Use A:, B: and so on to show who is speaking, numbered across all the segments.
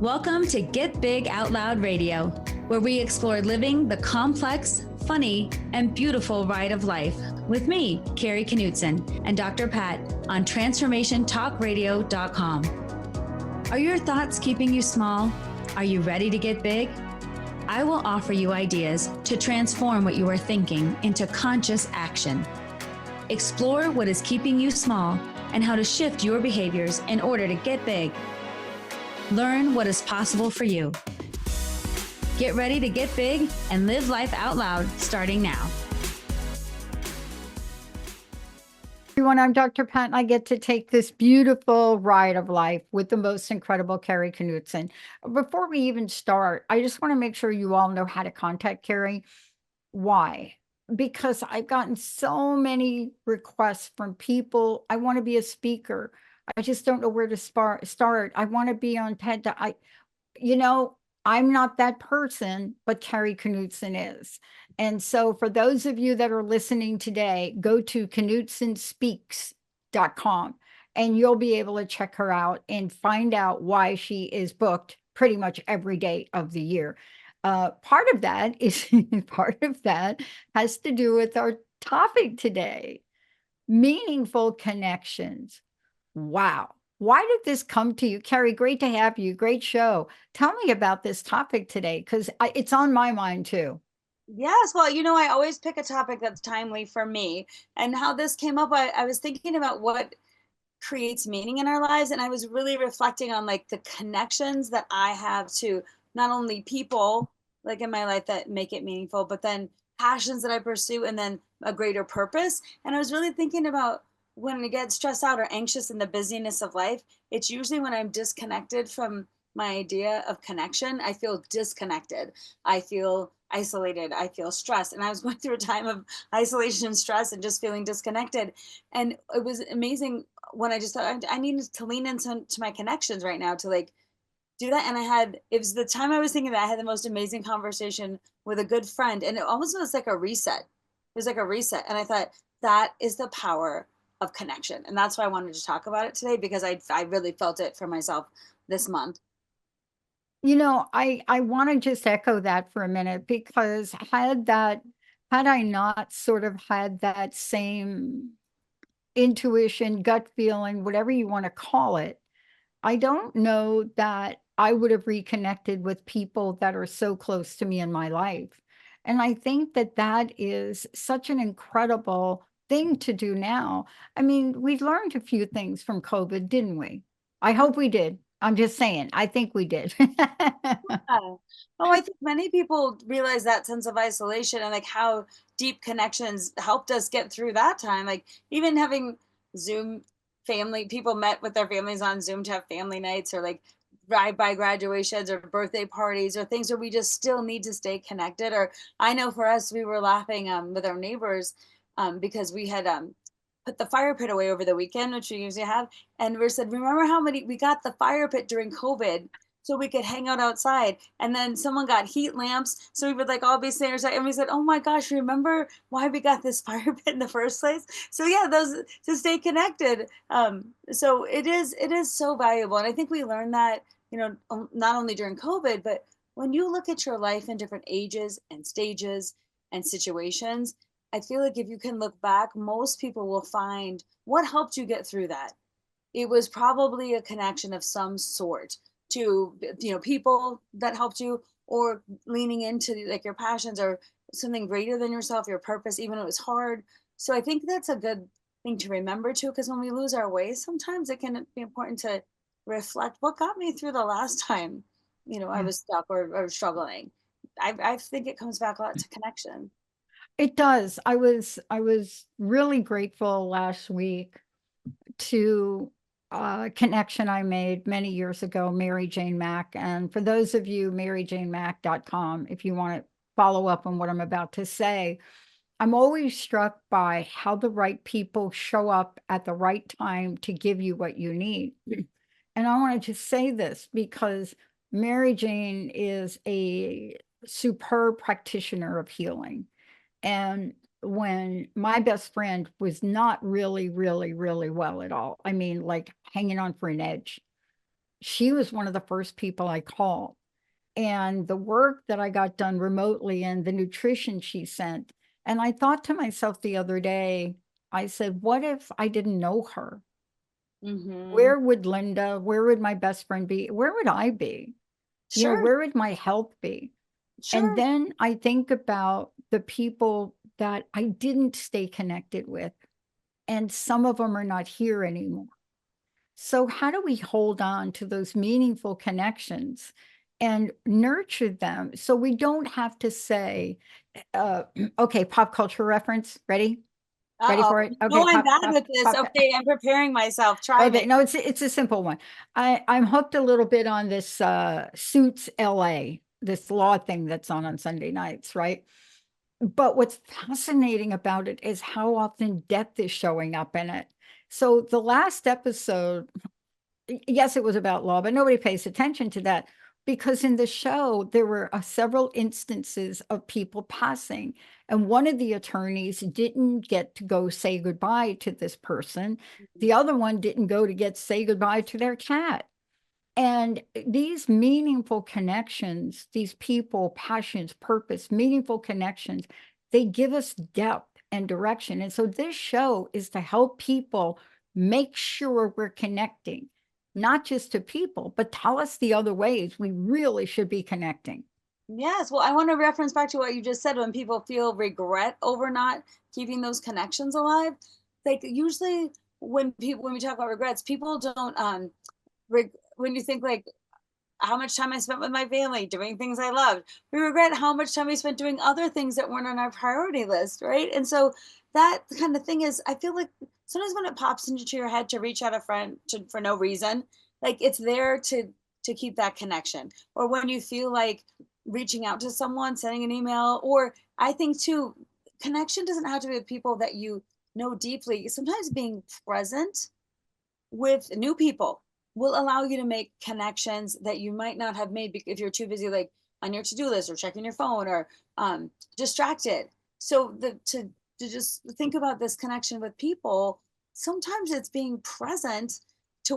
A: Welcome to Get Big Out Loud Radio, where we explore living the complex, funny, and beautiful ride of life with me, Kari Knutson, and Dr. Pat on TransformationTalkRadio.com. Are your thoughts keeping you small? Are you ready to get big? I will offer you ideas to transform what you are thinking into conscious action. Explore what is keeping you small and how to shift your behaviors in order to get big. Learn what is possible for you. Get ready to get big and live life out loud starting now.
B: Everyone, I'm Dr. Pat, and I get to take this beautiful ride of life with the most incredible Kari Knutson. Before we even start, I just want to make sure you all know how to contact Kari. Why? Because I've gotten so many requests from people. I want to be a speaker. I just don't know where to start. I want to be on TED. I'm not that person, but Kari Knutson is. And so for those of you that are listening today, go to knutsonspeaks.com and you'll be able to check her out and find out why she is booked pretty much every day of the year. Part of that has to do with our topic today, meaningful connections. Wow. Why did this come to you? Kari, great to have you. Great show. Tell me about this topic today, because it's on my mind too.
C: Yes, well, I always pick a topic that's timely for me. And how this came up, I was thinking about what creates meaning in our lives. And I was really reflecting on like the connections that I have to not only people like in my life that make it meaningful, but then passions that I pursue and then a greater purpose. And I was really thinking about when I get stressed out or anxious in the busyness of life, it's usually when I'm disconnected from my idea of connection. I feel disconnected. I feel isolated. I feel stressed. And I was going through a time of isolation and stress and just feeling disconnected. And it was amazing when I just thought I needed to lean into my connections right now to like do that. And it was the time I was thinking that I had the most amazing conversation with a good friend. And it almost was like a reset. It was like a reset. And I thought that is the power of connection. And that's why I wanted to talk about it today, because I really felt it for myself this month.
B: I want to just echo that for a minute, because had I not sort of had that same intuition, gut feeling, whatever you want to call it, I don't know that I would have reconnected with people that are so close to me in my life. And I think that that is such an incredible thing to do now. I mean, we learned a few things from COVID, didn't we? I hope we did. I'm just saying, I think we did.
C: Oh, I think many people realize that sense of isolation and like how deep connections helped us get through that time. Like even having Zoom family, people met with their families on Zoom to have family nights or like drive-by graduations or birthday parties or things where we just still need to stay connected. Or I know for us, we were laughing with our neighbors because we had put the fire pit away over the weekend, which we usually have. And we said, remember how many we got the fire pit during COVID so we could hang out outside. And then someone got heat lamps. So we would like all be staying outside. And we said, oh my gosh, remember why we got this fire pit in the first place? So yeah, those to stay connected. So it is so valuable. And I think we learned that, not only during COVID, but when you look at your life in different ages and stages and situations, I feel like if you can look back, most people will find what helped you get through that. It was probably a connection of some sort to people that helped you, or leaning into like your passions or something greater than yourself, your purpose, even if it was hard. So I think that's a good thing to remember too, because when we lose our way, sometimes it can be important to reflect what got me through the last time I
B: Yeah.
C: was stuck or struggling. I think it comes back a lot to connection.
B: It does. I was really grateful last week to a connection I made many years ago, Mary Jane Mack. And for those of you, maryjanemack.com, if you want to follow up on what I'm about to say, I'm always struck by how the right people show up at the right time to give you what you need. And I wanted to say this because Mary Jane is a superb practitioner of healing. And when my best friend was not really, really, really well at all, I mean, like hanging on for an edge, she was one of the first people I called. And the work that I got done remotely and the nutrition she sent. And I thought to myself the other day, I said, what if I didn't know her?
C: Mm-hmm.
B: Where would Linda, where would my best friend be? Where would I be?
C: Sure,
B: Where would my health be? And
C: sure.
B: then I think about the people that I didn't stay connected with, and some of them are not here anymore. So, how do we hold on to those meaningful connections and nurture them so we don't have to say, uh, okay, pop culture reference, ready? Ready for
C: Uh-oh.
B: it?
C: No,
B: Okay,
C: I'm
B: pop,
C: bad
B: pop,
C: with this.
B: pop.
C: Okay, I'm preparing myself. Try
B: Okay,
C: me.
B: no, it's a simple one. I'm hooked a little bit on this Suits LA, this law thing that's on Sunday nights, right? But what's fascinating about it is how often death is showing up in it. So the last episode, yes, it was about law, but nobody pays attention to that because in the show, there were several instances of people passing. And one of the attorneys didn't get to go say goodbye to this person. The other one didn't go to get say goodbye to their cat. And these meaningful connections, these people, passions, purpose, meaningful connections, they give us depth and direction. And so this show is to help people make sure we're connecting, not just to people, but tell us the other ways we really should be connecting.
C: Yes, well, I want to reference back to what you just said when people feel regret over not keeping those connections alive. Like usually when we talk about regrets, people don't when you think like how much time I spent with my family doing things I loved. We regret how much time we spent doing other things that weren't on our priority list, right? And so that kind of thing is, I feel like sometimes when it pops into your head to reach out a friend for no reason, like it's there to keep that connection. Or when you feel like reaching out to someone, sending an email, or I think too, connection doesn't have to be with people that you know deeply. Sometimes being present with new people will allow you to make connections that you might not have made if you're too busy like on your to-do list or checking your phone or distracted. So to just think about this connection with people, sometimes it's being present to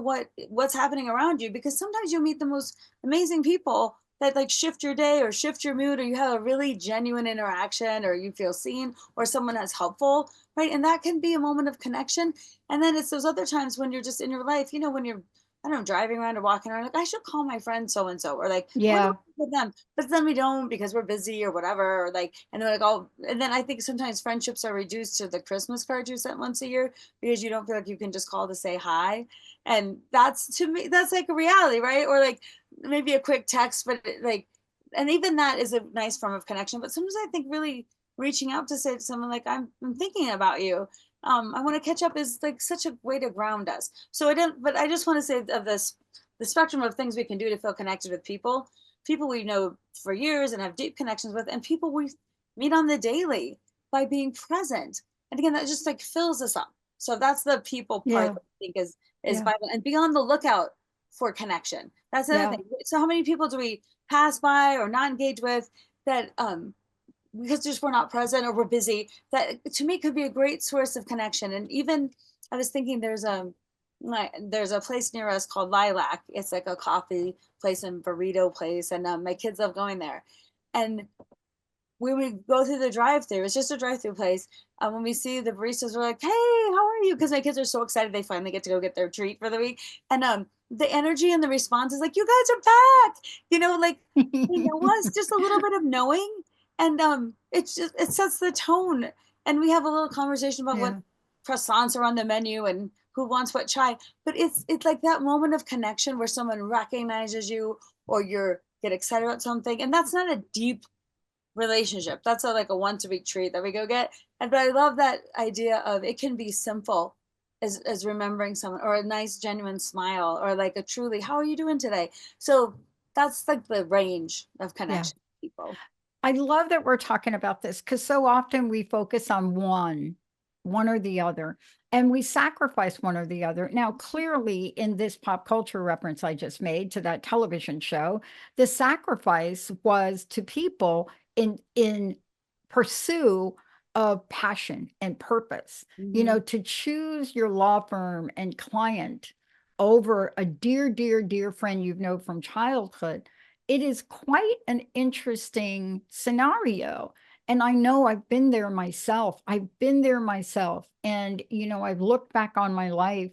C: what's happening around you, because sometimes you meet the most amazing people that like shift your day or shift your mood, or you have a really genuine interaction, or you feel seen, or someone that's helpful, right? And that can be a moment of connection. And then it's those other times when you're just in your life, when you're, I don't know, driving around or walking around, like, I should call my friend so and so, or like, I wonder
B: Yeah.
C: what with them. But then we don't because we're busy or whatever, or like, and they're like, oh, and then I think sometimes friendships are reduced to the Christmas card you sent once a year because you don't feel like you can just call to say hi. And that's, to me, that's like a reality, right? Or like maybe a quick text, but like, and even that is a nice form of connection. But sometimes I think really reaching out to say to someone like, I'm thinking about you, I want to catch up is like such a way to ground us. So I don't, but I just want to say of this, the spectrum of things we can do to feel connected with people we know for years and have deep connections with, and people we meet on the daily by being present. And again, that just like fills us up. So that's the people part
B: Yeah.
C: that I think is
B: Yeah.
C: vital, and be on the lookout for connection. That's the other
B: Yeah.
C: thing. So how many people do we pass by or not engage with that because just we're not present or we're busy, that to me could be a great source of connection. And even I was thinking there's a place near us called Lilac. It's like a coffee place and burrito place, and my kids love going there. And when we go through the drive-through, it's just a drive-through place. When we see the baristas, we're like, "Hey, how are you?" Because my kids are so excited they finally get to go get their treat for the week. And the energy and the response is like, "You guys are back!" Like it was just a little bit of knowing, and it sets the tone. And we have a little conversation about what
B: Yeah.
C: croissants are on the menu and who wants what chai. But it's like that moment of connection where someone recognizes you, or you're get excited about something, and that's not a deep relationship. That's like a once a week treat that we go get. And but I love that idea of it can be simple as remembering someone, or a nice genuine smile, or like a truly, how are you doing today? So that's like the range of
B: Yeah.
C: connection with people.
B: I love that we're talking about this because so often we focus on one or the other, and we sacrifice one or the other. Now, clearly, in this pop culture reference I just made to that television show, the sacrifice was to people in pursue of passion and purpose.
C: Mm-hmm.
B: To choose your law firm and client over a dear, dear, dear friend you've known from childhood, it is quite an interesting scenario. And I know I've been there myself. I've been there myself. And, I've looked back on my life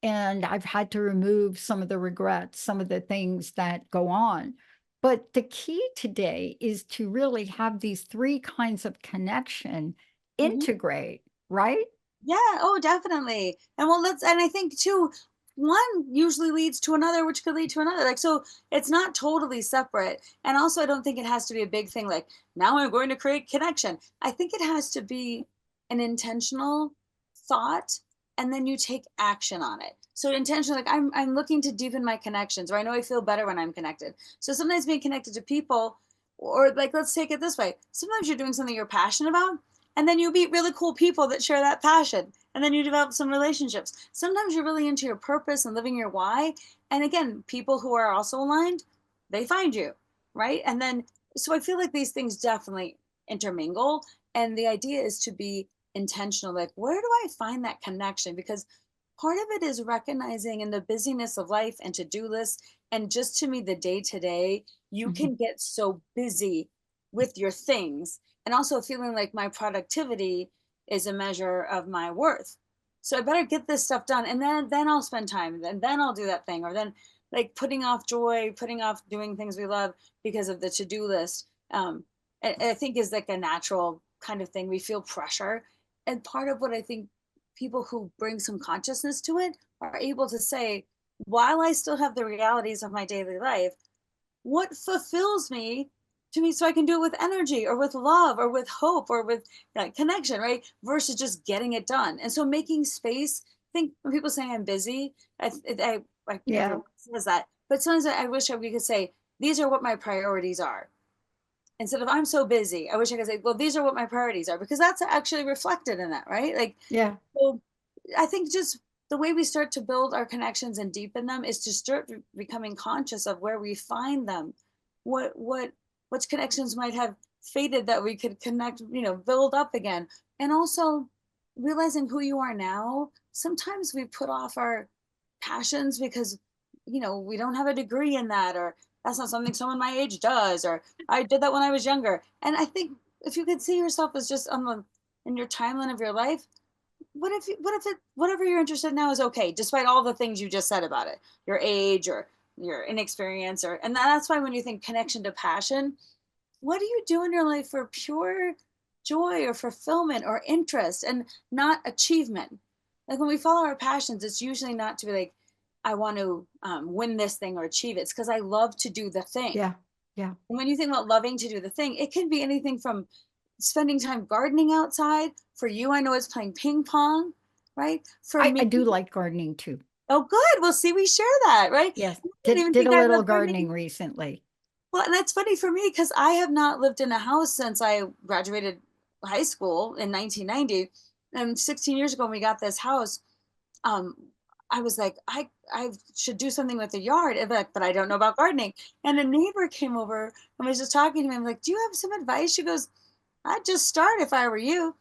B: and I've had to remove some of the regrets, some of the things that go on. But the key today is to really have these three kinds of connection
C: Mhm.
B: integrate, right?
C: Yeah, oh, definitely. And well, and I think too, one usually leads to another, which could lead to another. Like, so it's not totally separate. And also, I don't think it has to be a big thing like, now I'm going to create connection. I think it has to be an intentional thought, and then you take action on it. So intentional, like I'm looking to deepen my connections, or I know I feel better when I'm connected. So sometimes being connected to people, or like, let's take it this way. Sometimes you're doing something you're passionate about, and then you meet really cool people that share that passion, and then you develop some relationships. Sometimes you're really into your purpose and living your why, and again, people who are also aligned, they find you, right? And then, so I feel like these things definitely intermingle, and the idea is to be intentional, like, where do I find that connection? Because part of it is recognizing in the busyness of life and to-do lists, and just to me the day to day, you
B: Mhm.
C: can get so busy with your things, and also feeling like my productivity is a measure of my worth. So I better get this stuff done, and then I'll spend time, and then I'll do that thing, or then, like, putting off joy, putting off doing things we love because of the to-do list. I think is like a natural kind of thing. We feel pressure, and part of what I think people who bring some consciousness to it are able to say, while I still have the realities of my daily life, what fulfills me to me, so I can do it with energy or with love or with hope or with connection, right? Versus just getting it done. And so making space, I think when people say I'm busy,
B: Yeah.
C: everyone says that, but sometimes I wish we could say, these are what my priorities are. Instead of I'm so busy, I wish I could say, well, these are what my priorities are, because that's actually reflected in that, right? Like,
B: Yeah.
C: so I think just the way we start to build our connections and deepen them is to start becoming conscious of where we find them, what connections might have faded that we could connect, build up again, and also realizing who you are now. Sometimes we put off our passions because we don't have a degree in that, or that's not something someone my age does, or I did that when I was younger. And I think if you could see yourself as just on the in your timeline of your life, what if whatever you're interested in now is okay, despite all the things you just said about it, your age or your inexperience, or and that's why when you think connection to passion, what do you do in your life for pure joy or fulfillment or interest, and not achievement? Like, when we follow our passions, it's usually not to be like, I want to win this thing or achieve it. It's because I love to do the thing.
B: Yeah. Yeah.
C: And when you think about loving to do the thing, it can be anything from spending time gardening outside. For you, I know it's playing ping pong, right? For
B: I
C: me,
B: do like gardening too.
C: oh, good. Well, see, we share that, right?
B: Yes.
C: I didn't
B: Did
C: even
B: did
C: think
B: a
C: I
B: little
C: love gardening.
B: gardening recently.
C: Well, and that's funny for me because I have not lived in a house since I graduated high school in 1990. And 16 years ago, when we got this house, um, I was like, I should do something with the yard, but I don't know about gardening. And a neighbor came over and was just talking to me. I'm like, do you have some advice? She goes, I'd just start if I were you,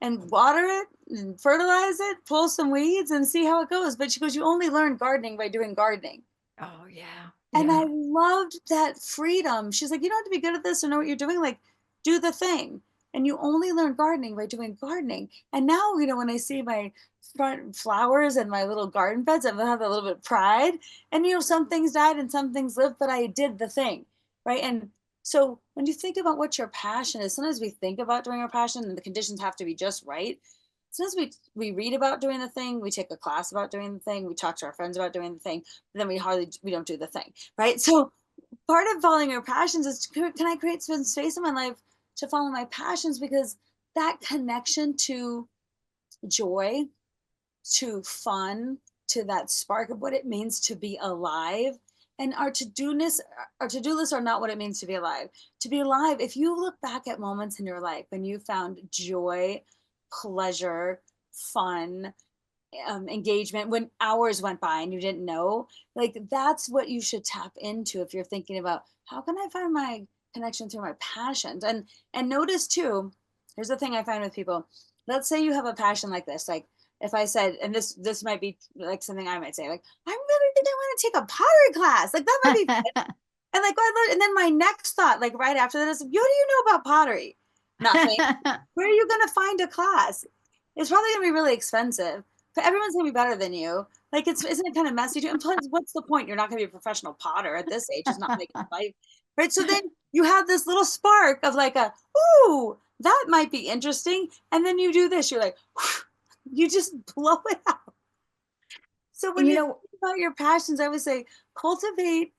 C: and water it and fertilize it, pull some weeds and see how it goes. But she goes, you only learn gardening by doing gardening.
B: Oh yeah.
C: And I
B: Yeah.
C: loved that freedom. She's like, you don't have to be good at this or know what you're doing. Like, do the thing. And you only learn gardening by doing gardening. And now, when I see my front flowers and my little garden beds, I have a little bit of pride. And, some things died and some things lived, but I did the thing. Right. And so when you think about what your passion is, sometimes we think about doing our passion and the conditions have to be just right. Sometimes we read about doing the thing, we take a class about doing the thing, we talk to our friends about doing the thing, but then we don't do the thing, right? So part of following your passions is, can I create some space in my life to follow my passions? Because that connection to joy, to fun, to that spark of what it means to be alive. And our to-do lists are not what it means to be alive. To be alive, if you look back at moments in your life when you found joy, pleasure, fun, engagement, when hours went by and you didn't know, like, that's what you should tap into if you're thinking about, how can I find my connection through my passions? And notice too, here's the thing I find with people. Let's say you have a passion like this, like, if I said, and this might be like something I might say, like, I'm really think I want to take a pottery class. Like that might be fun. And like, and then my next thought, like right after that is, what do you know about pottery? Nothing. Where are you going to find a class? It's probably going to be really expensive, but everyone's going to be better than you. Like, isn't it kind of messy too? And plus, what's the point? You're not going to be a professional potter at this age. It's not making life, right? So then you have this little spark of like ooh, that might be interesting. And then you do this, you're like, you just blow it out. So when you think about your passions, I would say cultivate.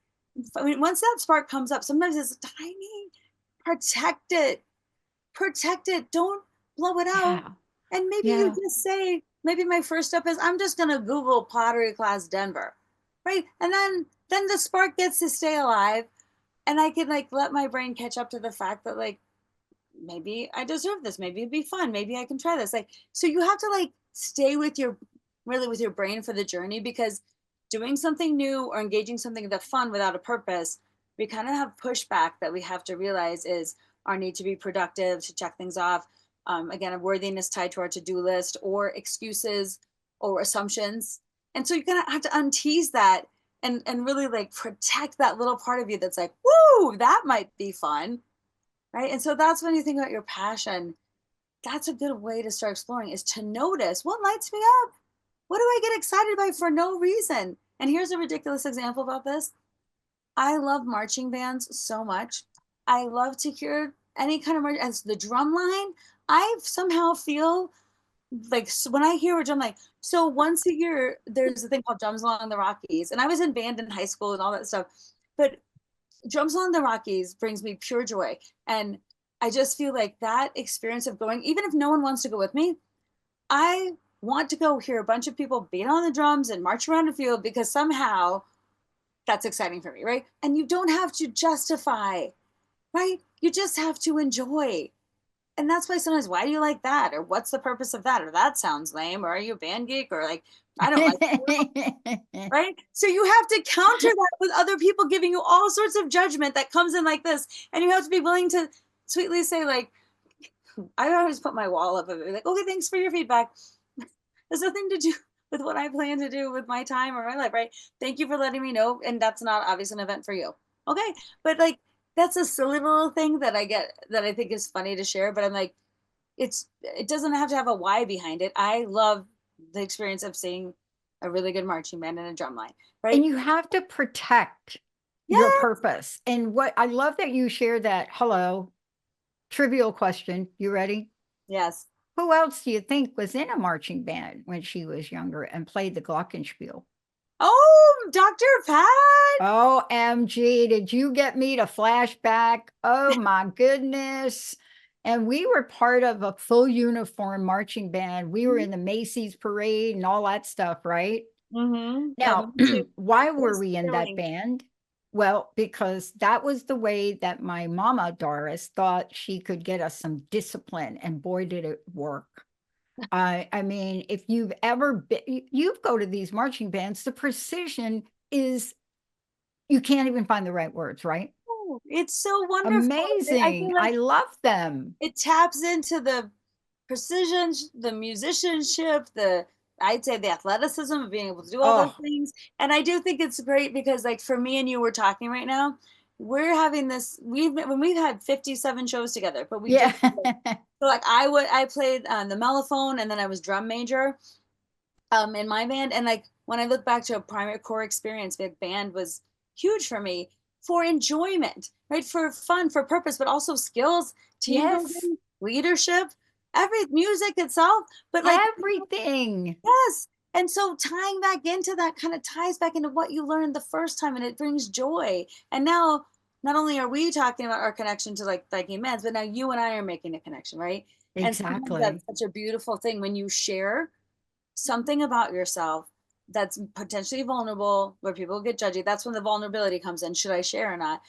C: I mean, once that spark comes up, sometimes it's tiny. Protect it. Protect it. Don't blow it out.
B: Yeah.
C: And maybe you just say, maybe my first step is I'm just gonna Google pottery class Denver, right? And then the spark gets to stay alive, and I can like let my brain catch up to the fact that like maybe I deserve this. Maybe it'd be fun. Maybe I can try this. Like, so you have to like stay with your really with your brain for the journey, because doing something new or engaging something that's fun without a purpose, we kind of have pushback that we have to realize is our need to be productive, to check things off. Again, a worthiness tied to our to-do list, or excuses or assumptions. And so you're gonna have to untease that and really like protect that little part of you that's like, woo, that might be fun. Right. And so that's when you think about your passion. That's a good way to start exploring, is to notice what lights me up. What do I get excited by for no reason? And here's a ridiculous example about this. I love marching bands so much. I love to hear any kind of as the drum line. I somehow feel like when I hear a drum, like, so once a year, there's a thing called Drums Along the Rockies. And I was in band in high school and all that stuff. But Drums Along the Rockies brings me pure joy. And I just feel like that experience of going, even if no one wants to go with me, I want to go hear a bunch of people beat on the drums and march around the field, because somehow that's exciting for me, right? And you don't have to justify, right? You just have to enjoy. And that's why sometimes, why do you like that? Or what's the purpose of that? Or that sounds lame. Or are you a band geek? Or like, I don't like it, right? So you have to counter that with other people giving you all sorts of judgment that comes in like this. And you have to be willing to sweetly say, like, I always put my wall up of it, like, okay, thanks for your feedback. There's nothing to do with what I plan to do with my time or my life, right? Thank you for letting me know. And that's not obviously an event for you. Okay. But like, that's a silly little thing that I get that I think is funny to share. But I'm like, it doesn't have to have a why behind it. I love the experience of seeing a really good marching band and a drum line, right?
B: And you have to protect your purpose. And what I love that you share that. Hello, trivial question. You ready?
C: Yes.
B: Who else do you think was in a marching band when she was younger and played the glockenspiel?
C: Oh, Dr. Pat.
B: OMG, did you get me to flashback? Oh my goodness. And we were part of a full uniform marching band. We were in the Macy's parade and all that stuff, right?
C: Mm-hmm.
B: Now, why were we in that band? Well, because that was the way that my mama, Doris, thought she could get us some discipline. And boy, did it work. I mean, if you've ever been, you go to these marching bands, the precision is, you can't even find the right words, right?
C: Oh, it's so wonderful. I
B: Amazing.
C: feel like
B: I love them.
C: it taps into the precision, the musicianship, I'd say the athleticism of being able to do all those things. And I do think it's great because, like, for me and you, we're talking right now. We're having this. We've had 57 shows together, but we just so like I played the mellophone, and then I was drum major in my band. And like when I look back to a primary core experience, big band was huge for me, for enjoyment, right? For fun, for purpose, but also skills, team building, leadership, every music itself, but like
B: everything.
C: Yes. And so tying back into that kind of ties back into what you learned the first time, and it brings joy. And now not only are we talking about our connection to like immense, but now you and I are making a connection, right? And sometimes
B: Exactly.
C: that's such a beautiful thing when you share something about yourself that's potentially vulnerable, where people get judgy. That's when the vulnerability comes in. Should I share or not?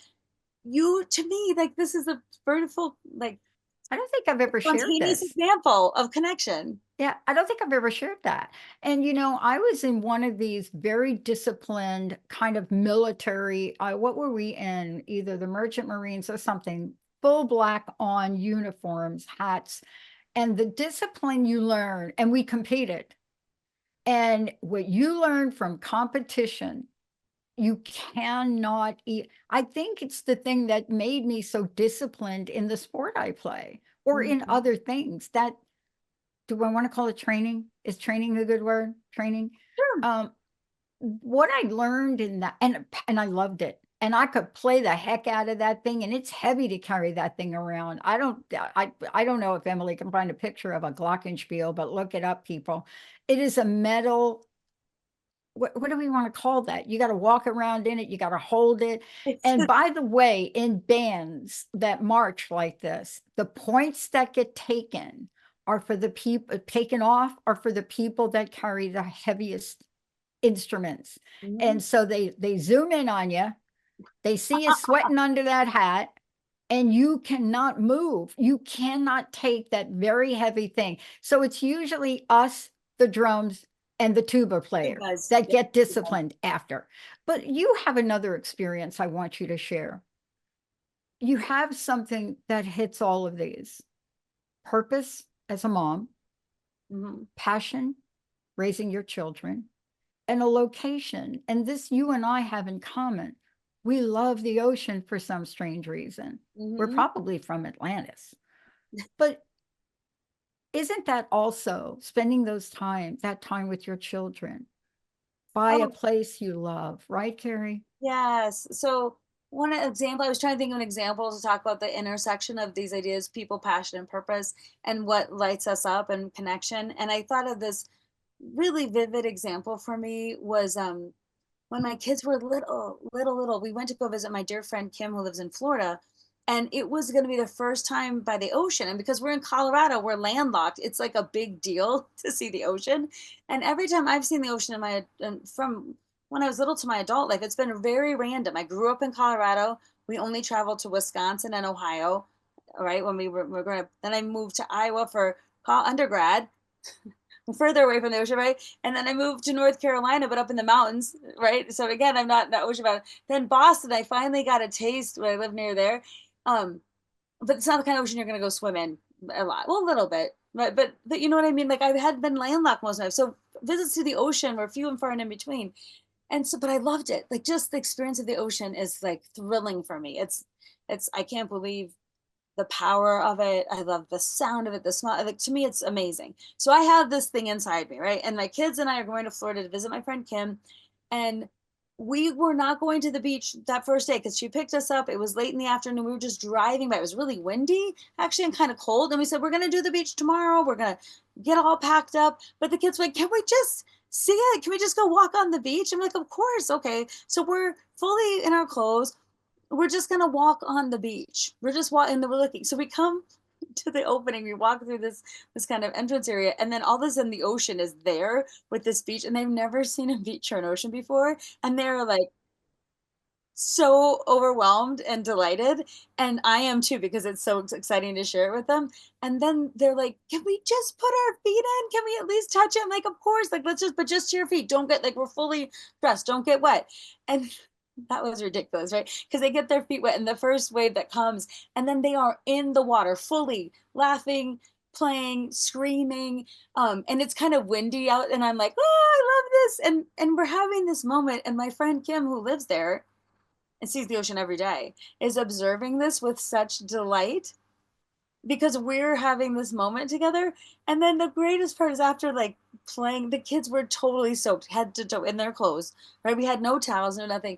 C: You, to me, like, this is a beautiful, like,
B: I don't think I've ever shared
C: spontaneous
B: this.
C: example of connection.
B: Yeah, I don't think I've ever shared that. And, you know, I was in one of these very disciplined kind of military, what were we in? Either the Merchant Marines or something, full black on uniforms, hats, and the discipline you learn, and we competed. And what you learn from competition You cannot eat. I think it's the thing that made me so disciplined in the sport I play or in
C: Mhm.
B: other things that, do I want to call it training? Is training a good word? Training.
C: Sure.
B: Um, what I learned in that, and I loved it. And I could play the heck out of that thing, and it's heavy to carry that thing around. I don't know if Emily can find a picture of a glockenspiel, but look it up, people. It is a metal, what do we want to call that? You got to walk around in it, you got to hold it.
C: It's
B: And by the way, in bands that march like this, the points that get taken are for the people taken off are for the people that carry the heaviest instruments.
C: Mhm.
B: And so they zoom in on you, they see you sweating under that hat, and you cannot move. You cannot take that very heavy thing. So it's usually us, the drums, and the tuba
C: It
B: player
C: was.
B: that
C: Yeah,
B: get
C: it was.
B: disciplined after. But you have another experience I want you to share. You have something that hits all of these: purpose as a mom,
C: Mhm.
B: passion, raising your children, and a location. And this you and I have in common. We love the ocean for some strange reason. We're
C: Mhm.
B: probably from Atlantis. But isn't that also spending that time with your children by a
C: Oh,
B: place you love, right, Carrie?
C: yes. So one example, I was trying to think of an example to talk about the intersection of these ideas, people, passion, and purpose, and what lights us up and connection. And I thought of this really vivid example for me was when my kids were little, we went to go visit my dear friend Kim, who lives in Florida. And it was going to be the first time by the ocean. And because we're in Colorado, we're landlocked. It's like a big deal to see the ocean. And every time I've seen the ocean from when I was little to my adult life, it's been very random. I grew up in Colorado. We only traveled to Wisconsin and Ohio, right? When we were growing up. Then I moved to Iowa for undergrad, further away from the ocean, right? And then I moved to North Carolina, but up in the mountains, right? So again, I'm not in the ocean, but then Boston, I finally got a taste when I lived near there. Um, but it's not the kind of ocean you're gonna go swim in a lot. Well, a little bit, but you know what I mean? Like I had been landlocked most of my life. So visits to the ocean were few and far and in between. And so, but I loved it. Like just the experience of the ocean is like thrilling for me. It's I can't believe the power of it. I love the sound of it, the smell. Like to me, it's amazing. So I have this thing inside me, right? And my kids and I are going to Florida to visit my friend Kim, and we were not going to the beach that first day because she picked us up. It was late in the afternoon. We were just driving by. It was really windy, actually, and kind of cold. And we said, we're going to do the beach tomorrow. We're going to get all packed up. But the kids were like, can we just see it? Can we just go walk on the beach? I'm like, of course. Okay. So we're fully in our clothes, we're just gonna walk on the beach. We're just walking, we're looking. So we come to the opening, we walk through this kind of entrance area, and then all of a sudden the ocean is there with this beach, and they've never seen a beach or an ocean before, and they're like so overwhelmed and delighted, and I am too because it's so exciting to share it with them. And then they're like, can we just put our feet in, can we at least touch it? I'm like, of course, like let's just, but just to your feet, don't get, like we're fully dressed, don't get wet. And that was ridiculous, right? Because they get their feet wet in the first wave that comes, and then they are in the water fully laughing, playing, screaming, and it's kind of windy out, and I'm like, oh, I love this. And we're having this moment, and my friend Kim, who lives there and sees the ocean every day, is observing this with such delight because we're having this moment together. And then the greatest part is after like playing, the kids were totally soaked head to toe in their clothes, right? We had no towels, no nothing.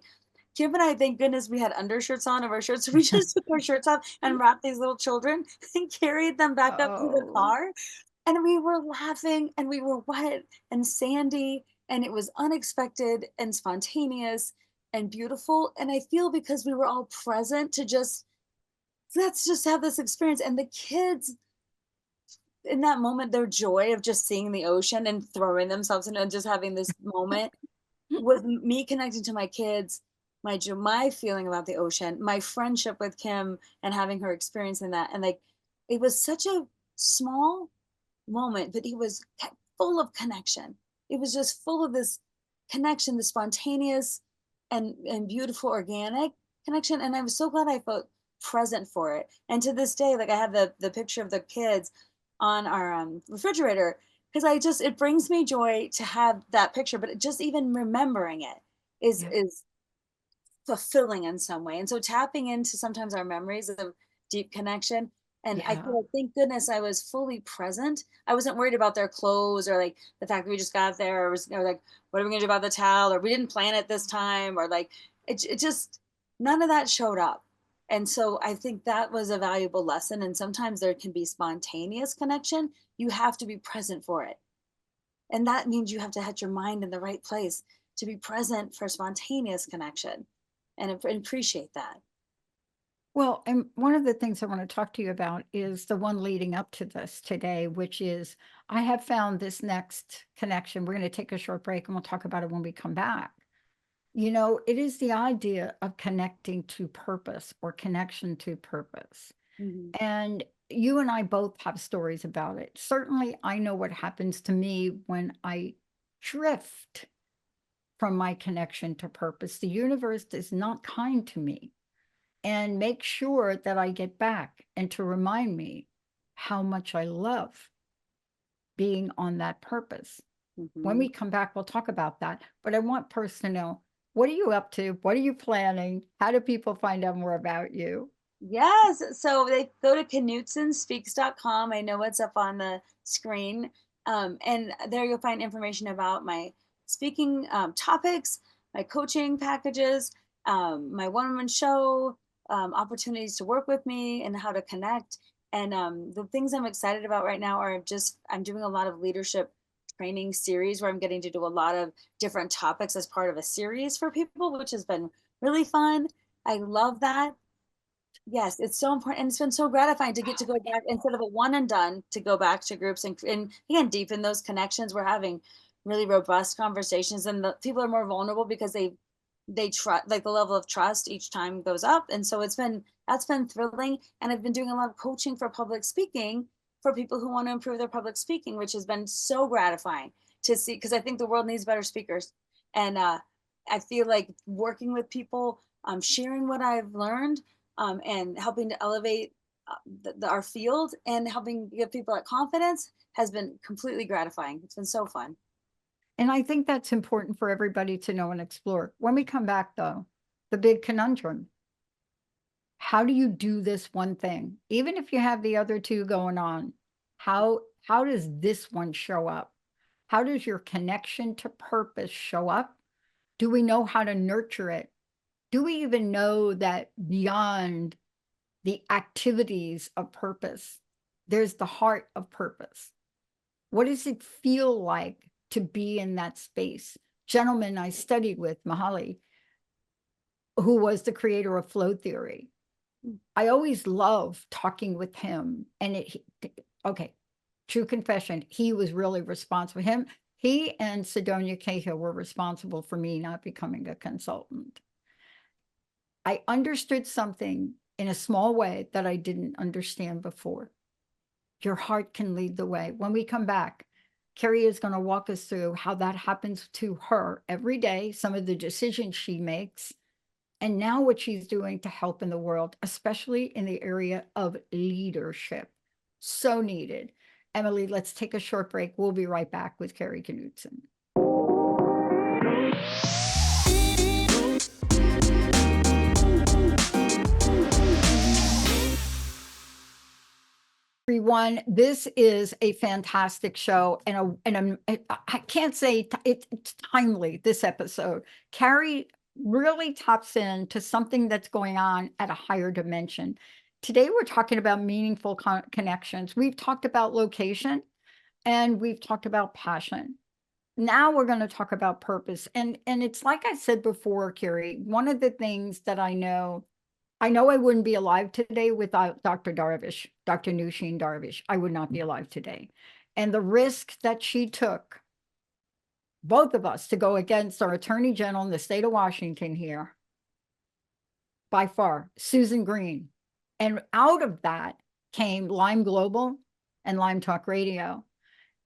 C: Kim and I, thank goodness we had undershirts on of our shirts. So we just took our shirts off and wrapped these little children and carried them back up to the
B: Oh,
C: car. And we were laughing and we were wet and sandy, and it was unexpected and spontaneous and beautiful. And I feel because we were all present to just, let's just have this experience. And the kids in that moment, their joy of just seeing the ocean and throwing themselves in and just having this moment with me connecting to my kids, my feeling about the ocean, my friendship with Kim and having her experience in that. And like, it was such a small moment, but it was full of connection. It was just full of this connection, the spontaneous and beautiful organic connection. And I was so glad I felt present for it. And to this day, like I have the picture of the kids on our refrigerator because I just, it brings me joy to have that picture. But just even remembering it is
B: yeah.
C: is fulfilling in some way. And so tapping into sometimes our memories of deep connection. And I feel like, thank goodness I was fully present. I wasn't worried about their clothes or like the fact that we just got there, or like, what are we gonna do about the towel? Or we didn't plan it this time, or like it just, none of that showed up. And so I think that was a valuable lesson. And sometimes there can be spontaneous connection. You have to be present for it. And that means you have to have your mind in the right place to be present for spontaneous connection and appreciate that.
B: Well, and one of the things I want to talk to you about is the one leading up to this today, which is I have found this next connection. We're going to take a short break and we'll talk about it when we come back. You know, it is the idea of connecting to purpose or connection to purpose.
C: Mhm.
B: And you and I both have stories about it. Certainly, I know what happens to me when I drift from my connection to purpose. The universe is not kind to me and make sure that I get back and to remind me how much I love being on that purpose. When we
C: Mhm.
B: come back, we'll talk about that. But I want Purse to know, what are you up to? What are you planning? How do people find out more about you?
C: Yes. So they go to knutsonspeaks.com. I know it's up on the screen. And there you'll find information about my speaking topics, my coaching packages, my one woman show, opportunities to work with me, and how to connect. And the things I'm excited about right now are just, I'm doing a lot of leadership training series where I'm getting to do a lot of different topics as part of a series for people, which has been really fun. I love that. Yes, it's so important, and it's been so gratifying to get to go back instead of a one and done, to go back to groups and again deepen those connections. We're having really robust conversations, and the people are more vulnerable because they trust, like the level of trust each time goes up, and so that's been thrilling. And I've been doing a lot of coaching for public speaking for people who want to improve their public speaking, which has been so gratifying to see, because I think the world needs better speakers, and I feel like working with people, sharing what I've learned, and helping to elevate our field and helping give people that confidence has been completely gratifying. It's been so fun.
B: And I think that's important for everybody to know and explore. When we come back, though, the big conundrum: how do you do this one thing? Even if you have the other two going on, how does this one show up? How does your connection to purpose show up? Do we know how to nurture it? Do we even know that beyond the activities of purpose, there's the heart of purpose? What does it feel like to be in that space? Gentleman I studied with, Mahali, who was the creator of flow theory, I always love talking with him. And okay, true confession, he was really responsible. He and Sidonia Cahill were responsible for me not becoming a consultant. I understood something in a small way that I didn't understand before. Your heart can lead the way. When we come back, Kari is going to walk us through how that happens to her every day, some of the decisions she makes, and now what she's doing to help in the world, especially in the area of leadership. So needed. Emily, let's take a short break. We'll be right back with Kari Knutson. Everyone, this is a fantastic show, and I can't say it's timely, this episode. Kari really taps into something that's going on at a higher dimension. Today, we're talking about meaningful connections. We've talked about location and we've talked about passion. Now we're going to talk about purpose. And it's like I said before, Kari, one of the things that I know I wouldn't be alive today without Dr. Darvish, Dr. Nushin Darvish. I would not be alive today. And the risk that she took, both of us, to go against our Attorney General in the state of Washington here, by far, Susan Green. And out of that came Lyme Global and Lyme Talk Radio.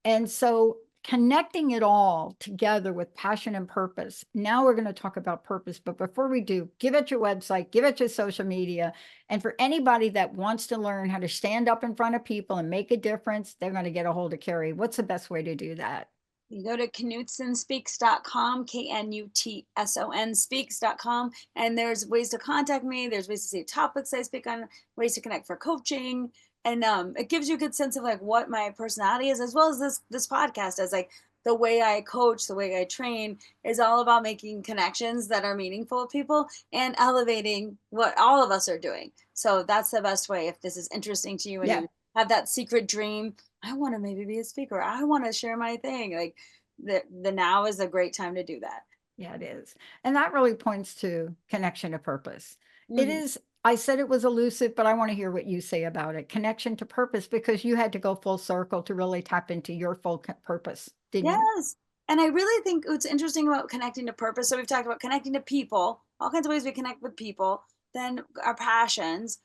B: And so connecting it all together with passion and purpose. Now we're going to talk about purpose. But before we do, give it your website, give it your social media. And for anybody that wants to learn how to stand up in front of people and make a difference, they're going to get a hold of Kari. What's the best way to do that?
C: You go to knutsonspeaks.com, Knutson speaks.com, and there's ways to contact me. There's ways to see topics I speak on, ways to connect for coaching. And it gives you a good sense of like what my personality is, as well as this podcast, as like the way I coach, the way I train is all about making connections that are meaningful with people and elevating what all of us are doing. So that's the best way. If this is interesting to you and
B: Yeah.
C: you have that secret dream, I want to maybe be a speaker, I want to share my thing, like the now is a great time to do that.
B: Yeah, it is. And that really points to connection to purpose. It
C: Mhm.
B: is, I said it was elusive, but I want to hear what you say about it. Connection to purpose, because you had to go full circle to really tap into your full purpose, didn't you?
C: Yes. And I really think what's interesting about connecting to purpose. So we've talked about connecting to people, all kinds of ways we connect with people, then our passions.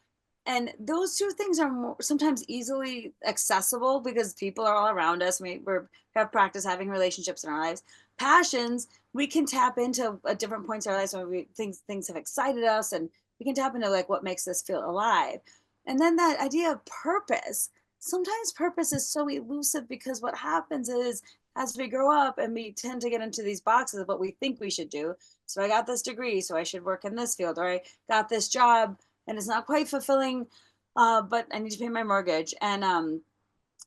C: And those two things are more, sometimes easily accessible because people are all around us. We have practice having relationships in our lives. Passions, we can tap into at different points in our lives when things have excited us, and we can tap into like what makes us feel alive. And then that idea of purpose, sometimes purpose is so elusive because what happens is as we grow up and we tend to get into these boxes of what we think we should do. So I got this degree, so I should work in this field, or I got this job and it's not quite fulfilling, but I need to pay my mortgage. And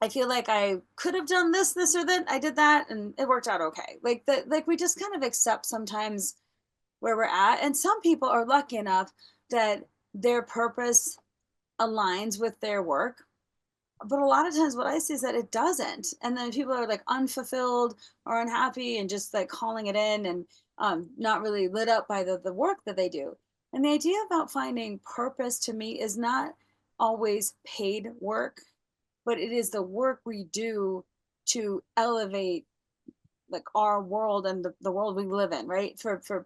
C: I feel like I could have done this, or that. I did that and it worked out okay. Like that, like we just kind of accept sometimes where we're at. And some people are lucky enough that their purpose aligns with their work, but a lot of times what I see is that it doesn't. And then people are like unfulfilled or unhappy and just like calling it in, and not really lit up by the work that they do. And the idea about finding purpose to me is not always paid work, but it is the work we do to elevate like our world and the world we live in, right? For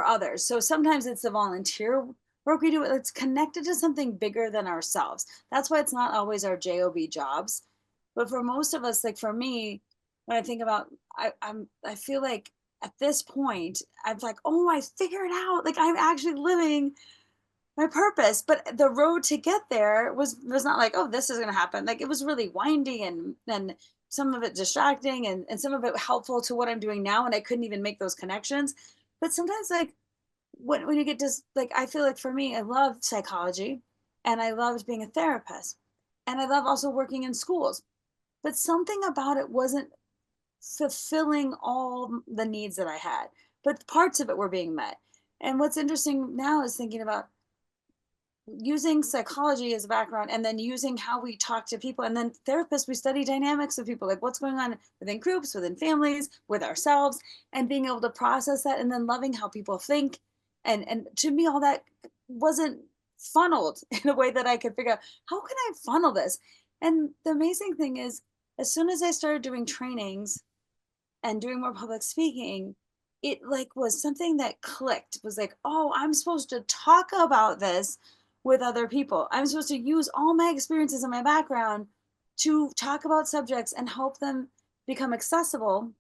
C: others. So sometimes it's the volunteer work we do. It's connected to something bigger than ourselves. That's why it's not always our job jobs. But for most of us, like for me, when I think about, I feel like at this point, I'm like, oh, I figured out. Like I'm actually living my purpose. But the road to get there was not like, oh, this is gonna happen. Like it was really windy and some of it distracting, and some of it helpful to what I'm doing now. And I couldn't even make those connections. But sometimes like when you get to like, I feel like for me, I loved psychology and I loved being a therapist and I love also working in schools, but something about it wasn't fulfilling all the needs that I had, but parts of it were being met. And what's interesting now is thinking about using psychology as a background and then using how we talk to people, and then therapists, we study dynamics of people, like what's going on within groups, within families, with ourselves, and being able to process that, and then loving how people think. And to me all that wasn't funneled in a way that I could figure out, how can I funnel this? And the amazing thing is, as soon as I started doing trainings and doing more public speaking, it like was something that clicked. It was like, oh, I'm supposed to talk about this with other people. I'm supposed to use all my experiences and my background to talk about subjects and help them become accessible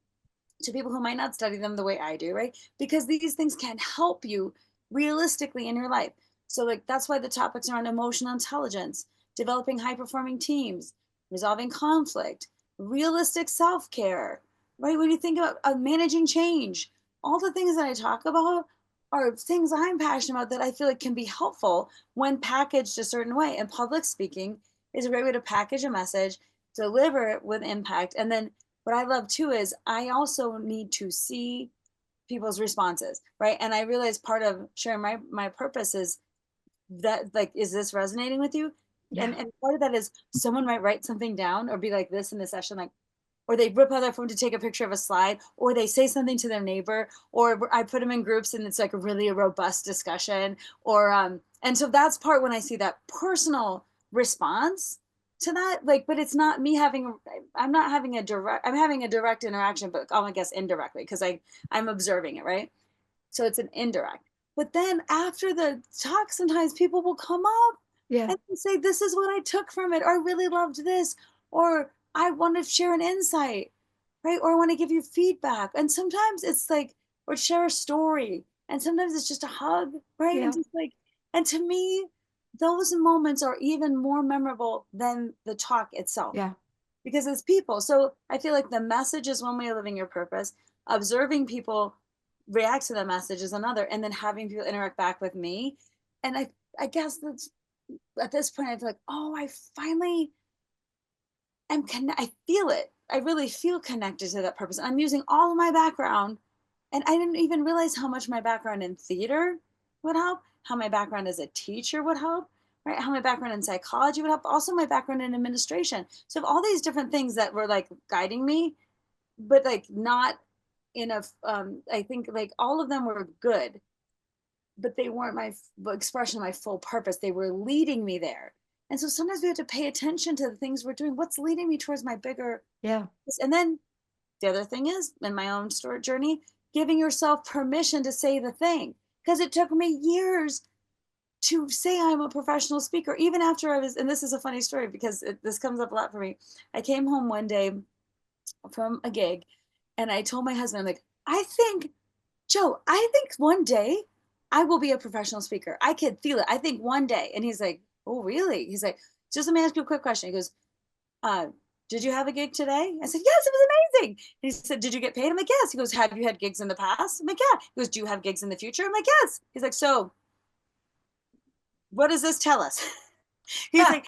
C: to people who might not study them the way I do, right? Because these things can help you realistically in your life. So like that's why the topics are on emotional intelligence, developing high performing teams, resolving conflict, realistic self-care, right? When you think about managing change, all the things that I talk about are things I'm passionate about that I feel like can be helpful when packaged a certain way. And public speaking is a great way to package a message, deliver it with impact, and then what I love too is I also need to see people's responses, right? And I realize part of sharing my purpose is that, like, is this resonating with you?
B: Yeah.
C: And part of that is someone might write something down or be like this in the session, like, or they rip out their phone to take a picture of a slide, or they say something to their neighbor, or I put them in groups and it's like a really robust discussion, or and so that's part when I see that personal response to that, like, but it's not me having, I'm not having a direct, I'm having a direct interaction, but I guess indirectly because I'm observing it, right? So it's an indirect. But then after the talk, sometimes people will come up
B: Yeah.
C: and say, this is what I took from it, or I really loved this, or I want to share an insight, right? Or I want to give you feedback. And sometimes it's like, or share a story. And sometimes it's just a hug, right? And
B: Yeah.
C: just like, and to me, those moments are even more memorable than the talk itself.
B: Yeah.
C: because it's people. So I feel like the message is one way of living your purpose. Observing people react to the message is another, and then having people interact back with me. And I guess that's at this point I feel like, oh, I finally I feel it. I really feel connected to that purpose. I'm using all of my background, and I didn't even realize how much my background in theater would help, how my background as a teacher would help, right? How my background in psychology would help, also my background in administration. So all these different things that were like guiding me, but like not in a, I think like all of them were good, but they weren't my expression of my full purpose. They were leading me there. And so sometimes we have to pay attention to the things we're doing. What's leading me towards my bigger,
B: Yeah.
C: and then the other thing is, in my own story journey, giving yourself permission to say the thing. Because it took me years to say I'm a professional speaker, even after I was, and this is a funny story because this comes up a lot for me. I came home one day from a gig and I told my husband, I'm like, I think, Joe, I think one day I will be a professional speaker. I can feel it. I think one day. And he's like, oh, really? He's like, just let me ask you a quick question. He goes, uh, did you have a gig today? I said, yes, it was amazing. He said, did you get paid? I'm like, yes. He goes, have you had gigs in the past? I'm like, yeah. He goes, do you have gigs in the future? I'm like, yes. He's like, so what does this tell us? he's like,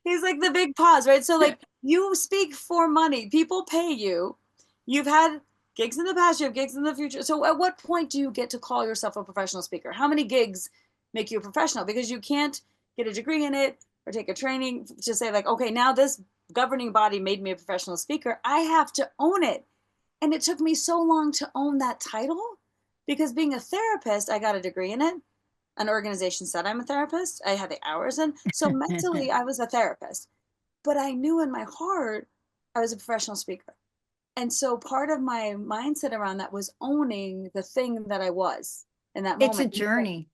C: he's like the big pause, right? So like you speak for money. People pay you. You've had gigs in the past, you have gigs in the future. So at what point do you get to call yourself a professional speaker? How many gigs make you a professional? Because you can't get a degree in it or take a training to say like, okay, now this governing body made me a professional speaker. I have to own it. And it took me so long to own that title because being a therapist, I got a degree in it. An organization said I'm a therapist. I had the hours in. So mentally, I was a therapist, but I knew in my heart I was a professional speaker. And so part of my mindset around that was owning the thing that I was in that
B: It's a
C: moment.
B: journey.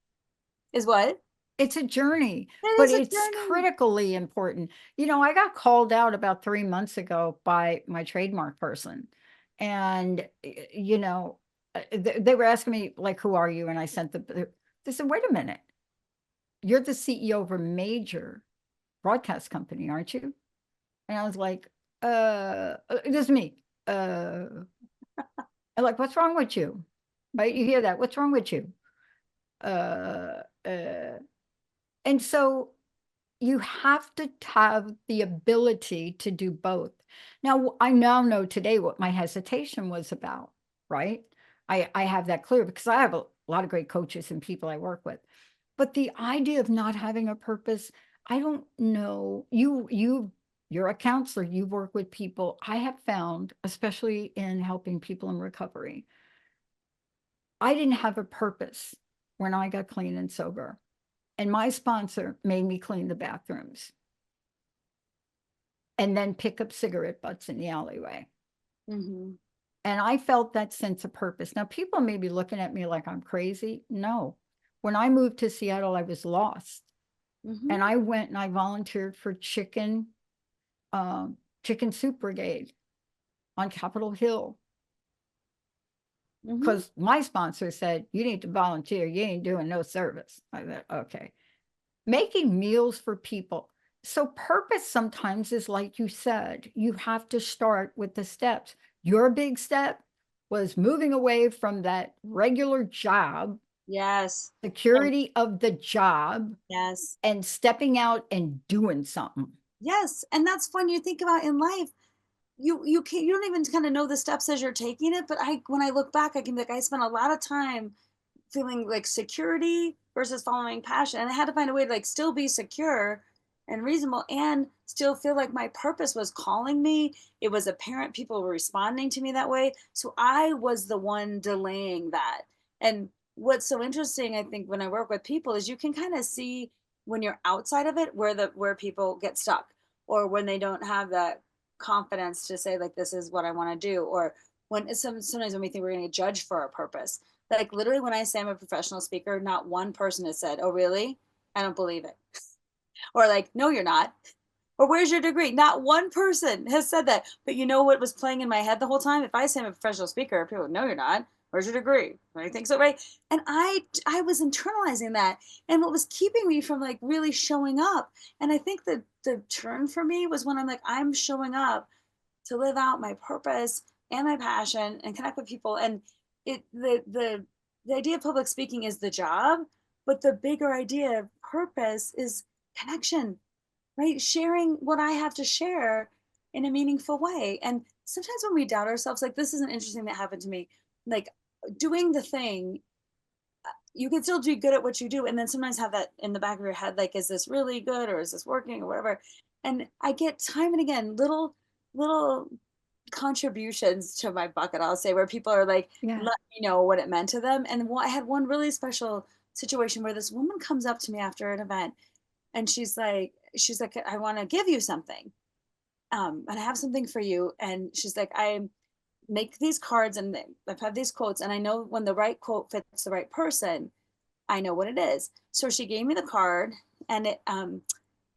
C: Is what?
B: It's a journey,
C: It
B: but
C: is a
B: it's
C: journey.
B: critically important. I got called out about 3 months ago by my trademark person. And, they were asking me, like, who are you? And I sent they said, wait a minute, you're the CEO of a major broadcast company, aren't you? And I was like, this is me. I'm like, what's wrong with you? Right? You hear that? What's wrong with you? Uh, uh, and so you have to have the ability to do both. Now, I now know today what my hesitation was about, right? I have that clear because I have a lot of great coaches and people I work with. But the idea of not having a purpose, I don't know. You're a counselor, you work with people. I have found, especially in helping people in recovery, I didn't have a purpose when I got clean and sober. And my sponsor made me clean the bathrooms and then pick up cigarette butts in the alleyway.
C: Mm-hmm.
B: And I felt that sense of purpose. Now, people may be looking at me like I'm crazy. No. When I moved to Seattle, I was lost.
C: Mm-hmm.
B: And I went and I volunteered for chicken soup brigade on Capitol Hill.
C: Mm-hmm.
B: Because my sponsor said, you need to volunteer. You ain't doing no service. I said, okay. Making meals for people. So purpose sometimes is like you said, you have to start with the steps. Your big step was moving away from that regular job,
C: Yes.
B: security of the job,
C: Yes.
B: and stepping out and doing something.
C: Yes. And that's fun. You think about in life. You can't, you don't even kind of know the steps as you're taking it. But when I look back, I can be like, I spent a lot of time feeling like security versus following passion. And I had to find a way to like still be secure and reasonable and still feel like my purpose was calling me. It was apparent people were responding to me that way. So I was the one delaying that. And what's so interesting, I think, when I work with people is you can kind of see when you're outside of it where people get stuck or when they don't have that confidence to say like this is what I want to do, or when sometimes when we think we're going to get judged for our purpose, like literally when I say I'm a professional speaker, not one person has said, oh, really? I don't believe it. Or like, no, you're not. Or where's your degree? Not one person has said that. But you know what was playing in my head the whole time? If I say I'm a professional speaker, people go, no, you're not. Where's your degree? I think so, right? And I was internalizing that, and what was keeping me from like really showing up. And I think that the turn for me was when I'm like, I'm showing up to live out my purpose and my passion and connect with people. And it the idea of public speaking is the job, but the bigger idea of purpose is connection, right? Sharing what I have to share in a meaningful way. And sometimes when we doubt ourselves, like this is an interesting that happened to me, like doing the thing, you can still do good at what you do. And then sometimes have that in the back of your head, like, is this really good or is this working or whatever? And I get time and again, little contributions to my bucket, I'll say, where people are like,
B: Yeah.
C: let me know what it meant to them. And I had one really special situation where this woman comes up to me after an event and she's like, I want to give you something. And I have something for you. And she's like, I make these cards and I've had these quotes, and I know when the right quote fits the right person, I know what it is. So she gave me the card, and and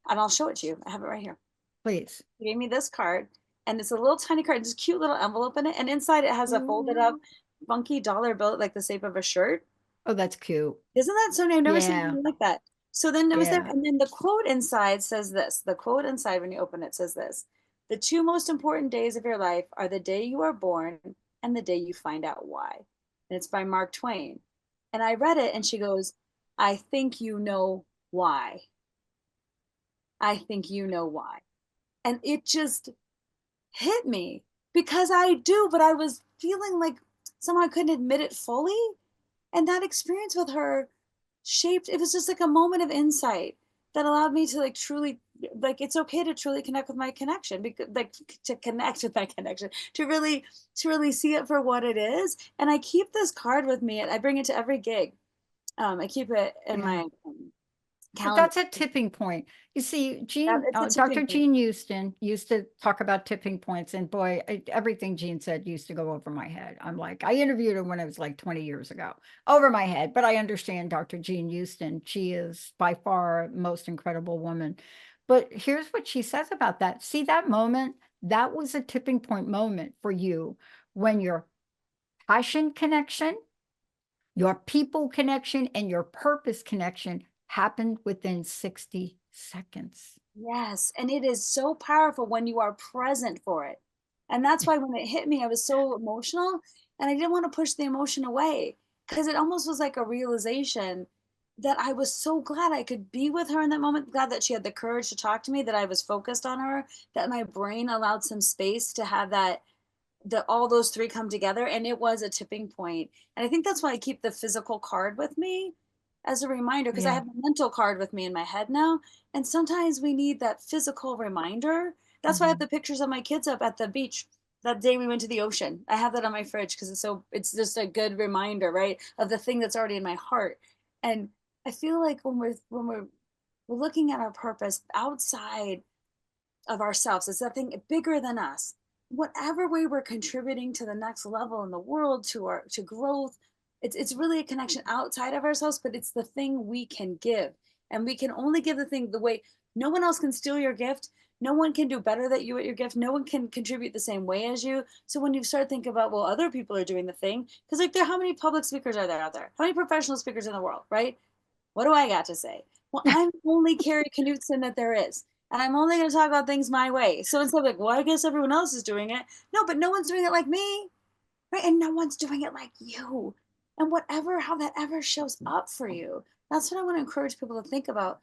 C: I'll show it to you. I have it right here.
B: Please.
C: She gave me this card, and it's a little tiny card, this cute little envelope in it, and inside it has a folded up,
B: Ooh.
C: funky dollar bill, like the shape of a shirt.
B: Oh, that's cute.
C: Isn't that so neat? I've never seen
B: Yeah.
C: anything like that. So then it was there,
B: Yeah.
C: and then the quote inside says this. The quote inside, when you open it, says this: "The two most important days of your life are the day you are born and the day you find out why." And it's by Mark Twain. And I read it, and she goes, "I think you know why. I think you know why." And it just hit me because I do, but I was feeling like somehow I couldn't admit it fully. And that experience with her shaped, it was just like a moment of insight that allowed me to like truly, like, it's okay to truly connect with my connection, because like to connect with my connection, to really see it for what it is. And I keep this card with me, and I bring it to every gig. I keep it in
B: Yeah.
C: my
B: But
C: calendar.
B: that's a tipping point. You see,
C: It's a
B: Dr.
C: tipping point.
B: Jean Houston used to talk about tipping points, and boy, everything Jean said used to go over my head. I'm like, I interviewed her when it was like 20 years ago, over my head. But I understand Dr. Jean Houston. She is by far most incredible woman. But here's what she says about that. See that moment? That was a tipping point moment for you when your passion connection, your people connection, and your purpose connection happened within 60 seconds.
C: Yes, and it is so powerful when you are present for it. And that's why when it hit me, I was so emotional, and I didn't want to push the emotion away, because it almost was like a realization that I was so glad I could be with her in that moment, glad that she had the courage to talk to me, that I was focused on her, that my brain allowed some space to have that all those three come together, and it was a tipping point. And I think that's why I keep the physical card with me as a reminder, because I
B: Yeah.
C: have a mental card with me in my head now, and sometimes we need that physical reminder. That's why I have
B: Mhm.
C: the pictures of my kids up at the beach that day we went to the ocean. I have that on my fridge because it's just a good reminder, right, of the thing that's already in my heart. And I feel like we're looking at our purpose outside of ourselves. It's something bigger than us. Whatever way we're contributing to the next level in the world, to growth, it's really a connection outside of ourselves, but it's the thing we can give. And we can only give the thing the way. No one else can steal your gift. No one can do better than you at your gift. No one can contribute the same way as you. So when you start thinking about, well, other people are doing the thing, because like how many public speakers are there out there? How many professional speakers in the world, right? What do I got to say? Well, I'm the only Kari Knutson that there is. And I'm only going to talk about things my way. So instead of like, well, I guess everyone else is doing it. No, but no one's doing it like me. Right. And no one's doing it like you. And whatever, how that ever shows up for you, that's what I want to encourage people to think about.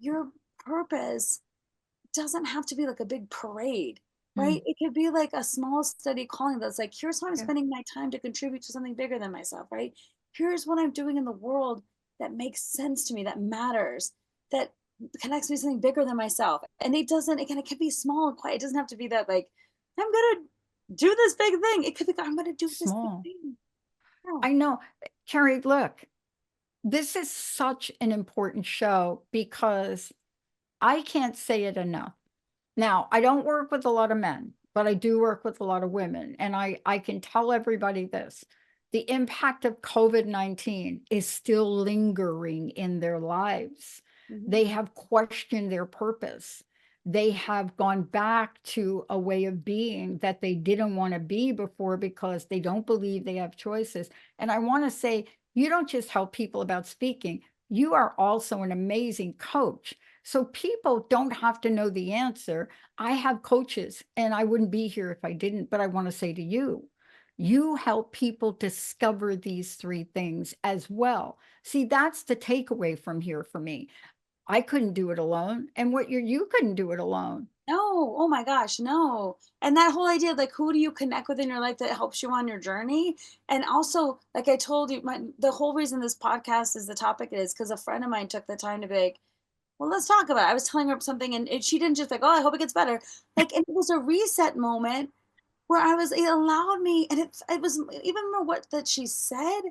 C: Your purpose doesn't have to be like a big parade, right?
B: Mm.
C: It could be like a small, steady calling that's like, here's how I'm
B: Yeah.
C: spending my time to contribute to something bigger than myself, right? Here's what I'm doing in the world that makes sense to me, that matters, that connects me to something bigger than myself. And it doesn't, again, it can be small and quiet. It doesn't have to be that like, I'm gonna do this big thing. It could be, I'm gonna do this big
B: Small.
C: thing. Yeah.
B: I know. Carrie, look, this is such an important show because I can't say it enough. Now, I don't work with a lot of men, but I do work with a lot of women. And I can tell everybody this: the impact of COVID-19 is still lingering in their lives.
C: Mhm.
B: They have questioned their purpose. They have gone back to a way of being that they didn't want to be before because they don't believe they have choices. And I want to say, you don't just help people about speaking, you are also an amazing coach. So people don't have to know the answer. I have coaches, and I wouldn't be here if I didn't, but I want to say to you, you help people discover these three things as well. See, that's the takeaway from here for me. I couldn't do it alone. And what you couldn't do it alone.
C: No, oh my gosh, no. And that whole idea, like, who do you connect with in your life that helps you on your journey? And also, like I told you, the whole reason this podcast is the topic is because a friend of mine took the time to be like, well, let's talk about it. I was telling her something, and she didn't just like, oh, I hope it gets better. Like, and it was a reset moment where it allowed me, and it was even more what that she said,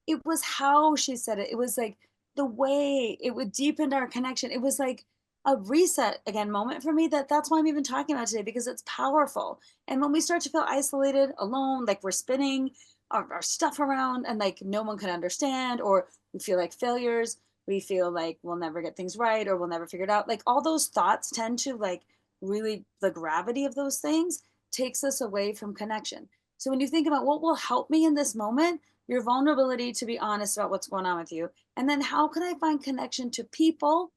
C: it was how she said it. It was like the way it would deepen our connection. It was like a reset again moment for me that's why I'm even talking about today, because it's powerful. And when we start to feel isolated, alone, like we're spinning our stuff around and like no one can understand, or we feel like failures, we feel like we'll never get things right or we'll never figure it out. Like all those thoughts tend to like really, the gravity of those things takes us away from connection. So when you think about what will help me in this moment, your vulnerability to be honest about what's going on with you. And then how can I find connection to people?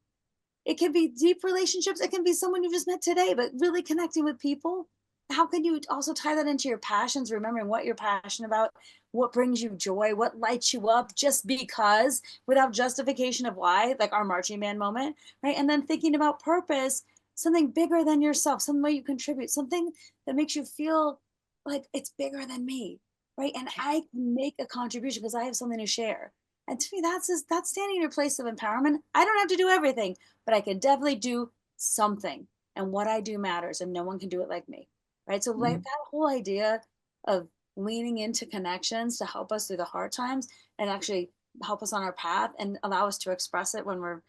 C: It can be deep relationships. It can be someone you just met today, but really connecting with people. How can you also tie that into your passions, remembering what you're passionate about, what brings you joy, what lights you up just because, without justification of why, like our marching band moment, right? And then thinking about purpose, something bigger than yourself, some way you contribute, something that makes you feel like it's bigger than me, right? And I can make a contribution because I have something to share. And to me, that's standing in your place of empowerment. I don't have to do everything, but I can definitely do something. And what I do matters, and no one can do it like me, right? So like that whole idea of leaning into connections to help us through the hard times and actually help us on our path and allow us to express it when we're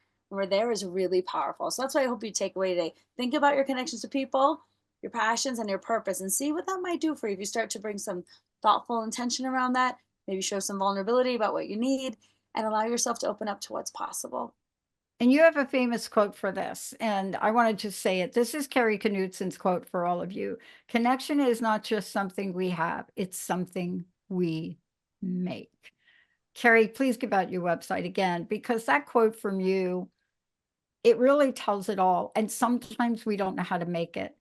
C: there is really powerful. So that's what I hope you take away today. Think about your connections to people, your passions, and your purpose, and see what that might do for you if you start to bring some thoughtful intention around that. Maybe show some vulnerability about what you need and allow yourself to open up to what's possible.
B: And you have a famous quote for this, and I wanted to say it. This is Kari Knutson's quote for all of you. Connection is not just something we have, it's something we make. Kari, please give out your website again, because that quote from you, it really tells it all. And sometimes we don't know how to make it.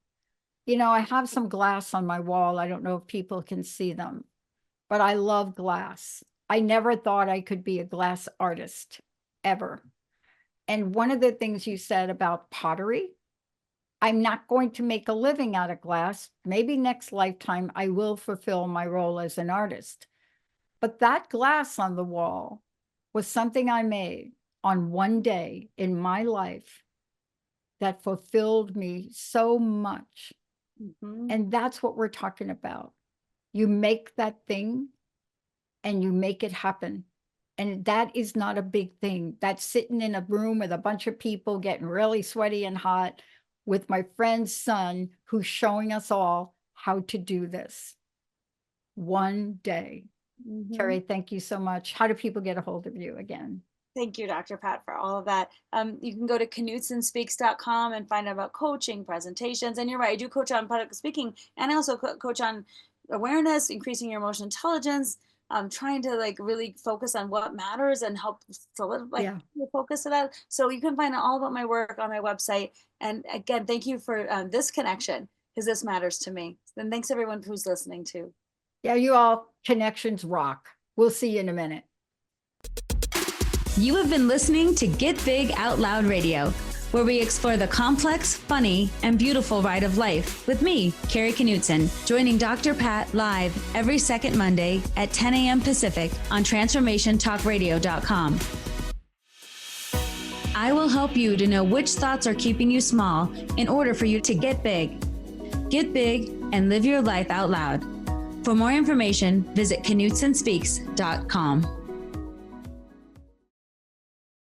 B: You know, I have some glass on my wall. I don't know if people can see them, but I love glass. I never thought I could be a glass artist, ever. And one of the things you said about pottery, I'm not going to make a living out of glass. Maybe next lifetime I will fulfill my role as an artist. But that glass on the wall was something I made on one day in my life that fulfilled me so much. And that's what we're talking about. You make that thing and you make it happen. And that is not a big thing. That's sitting in a room with a bunch of people getting really sweaty and hot with my friend's son, who's showing us all how to do this one day. Kari, thank you so much. How do people get a hold of you again?
C: Thank you, Dr. Pat, for all of that. You can go to knutsonspeaks.com and find out about coaching, presentations. And you're right, I do coach on public speaking, and I also coach on awareness, increasing your emotional intelligence, trying to like really focus on what matters and help solidify your focus to that. So you can find out all about my work on my website. And again, thank you for this connection, because this matters to me. And thanks everyone who's listening too.
B: Yeah, you all, connections rock. We'll see you in a minute.
A: You have been listening to Get Big Out Loud Radio, where we explore the complex, funny, and beautiful ride of life with me, Kari Knutson, joining Dr. Pat live every second Monday at 10 a.m. Pacific on TransformationTalkRadio.com. I will help you to know which thoughts are keeping you small in order for you to get big. Get big and live your life out loud. For more information, visit KnutsonSpeaks.com.